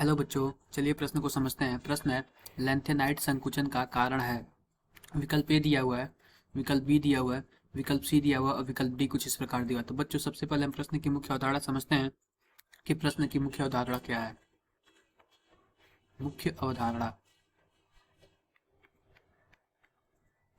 Hello बच्चों, चलिए प्रश्न को समझते हैं। प्रश्न है लेंथेनाइट संकुचन का कारण है। विकल्प ए दिया हुआ है, विकल्प बी दिया हुआ है, विकल्प सी दिया हुआ है और विकल्प डी कुछ इस प्रकार दिया हुआ है। तो बच्चों सबसे पहले हम प्रश्न की मुख्य अवधारणा समझते हैं कि प्रश्न की मुख्य अवधारणा क्या है। मुख्य अवधारणा,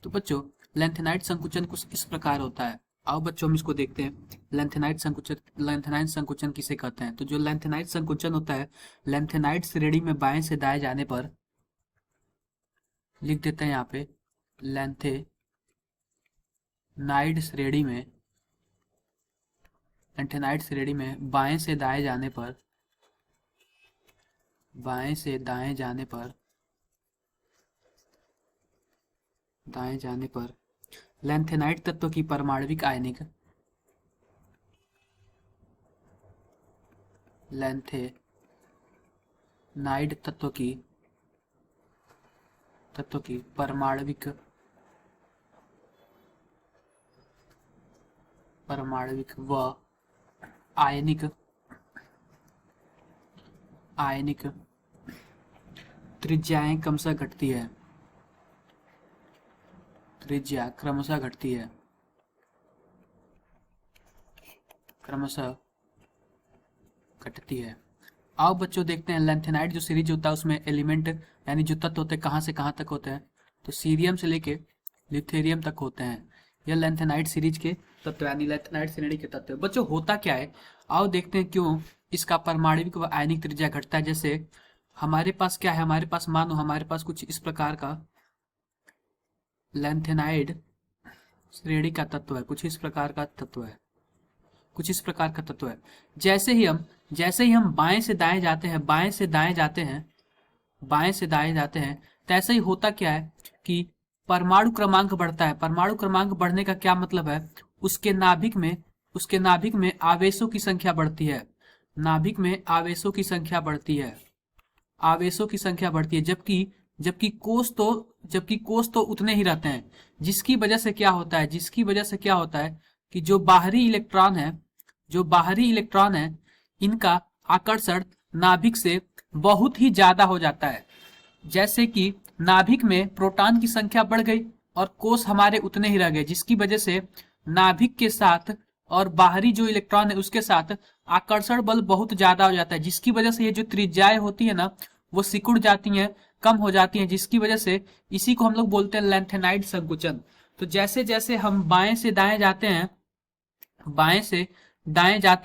तो बच्चों लेंथेनाइट संकुचन कुछ इस प्रकार होता है। आओ बच्चों हम इसको देखते हैं। लेंथेनाइट संकुचन किसे कहते हैं? तो जो लेंथेनाइट संकुचन होता है, लेंथेनाइट श्रेणी में बाएं से दाएं जाने पर, लिख देते हैं यहाँ पे, लेंथेनाइट श्रेणी में बाएं से दाएं जाने पर, दाएं जाने पर लेंथेनाइट तत्व की परमाणविक आयनिक लेंथेनाइट तत्व की परमाणविक व आयनिक त्रिज्याएं क्रमशः घटती है। त्रिज्या क्रमशः घटती है। आओ बच्चों देखते हैं लेंथेनाइट जो सीरीज होता है उसमें एलिमेंट यानी जो तत्व होते हैं कहाँ से कहाँ तक होते हैं। तो सीरियम से लेके ल्यूथेरियम तक होते हैं। यह लेंथेनाइट सीरीज के तत्व यानी लेंथेनाइट श्रेणी के तत्व। बच्चों होता क्या है, आओ देखते हैं क्यों इसका परमाणविक व आयनिक त्रिज्या घटता है। जैसे हमारे पास क्या है, हमारे पास मानो हमारे पास कुछ इस प्रकार का लेंथेनाइड श्रेणी का तत्व है, कुछ इस प्रकार का तत्व है। जैसे ही हम बाएं से दाएं जाते हैं, तैसे ही होता क्या है कि परमाणु क्रमांक बढ़ता है। परमाणु क्रमांक बढ़ने का क्या मतलब है, उसके नाभिक में आवेशों की संख्या बढ़ती है। आवेशों की संख्या बढ़ती है, जबकि कोष तो उतने ही रहते हैं। जिसकी वजह से क्या होता है कि जो बाहरी इलेक्ट्रॉन है इनका आकर्षण नाभिक से बहुत ही ज्यादा हो जाता है। जैसे कि नाभिक में प्रोटॉन की संख्या बढ़ गई और कोष हमारे उतने ही रह गए, जिसकी वजह से नाभिक के साथ और बाहरी जो इलेक्ट्रॉन है उसके साथ आकर्षण बल बहुत ज्यादा हो जाता है। जिसकी वजह से ये जो त्रिज्याएं होती है ना वो सिकुड़ जाती हैं, कम हो जाती हैं, जिसकी वजह से इसी को हम लोग बोलते हैं लेंथेनाइट संकुचन। तो जैसे जैसे हम बाएं से दाएं जाते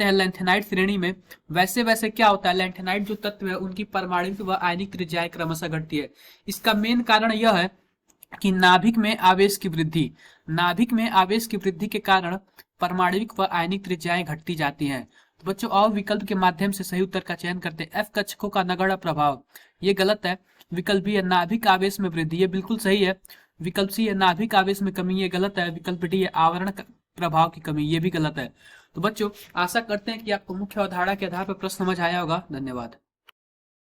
हैं लेंथेनाइट श्रेणी में, वैसे वैसे क्या होता है, लेंथेनाइट जो तत्व है उनकी परमाणविक व आयनिक त्रिज्याएं क्रमशः घटती है। इसका मेन कारण यह है कि नाभिक में आवेश की वृद्धि के कारण परमाणविक व आयनिक त्रिज्याएं घटती जाती हैं। तो बच्चों और विकल्प के माध्यम से सही उत्तर का चयन करते हैं। एफ कक्षकों का नगण्य प्रभाव, ये गलत है। विकल्प बी है नाभिक आवेश में वृद्धि, ये बिल्कुल सही है। विकल्प सी है नाभिक आवेश में कमी, ये गलत है। विकल्प डी है आवरण प्रभाव की कमी, ये भी गलत है। तो बच्चों आशा करते हैं कि आपको मुख्य अवधारणा के आधार पर प्रश्न समझ आया होगा। धन्यवाद।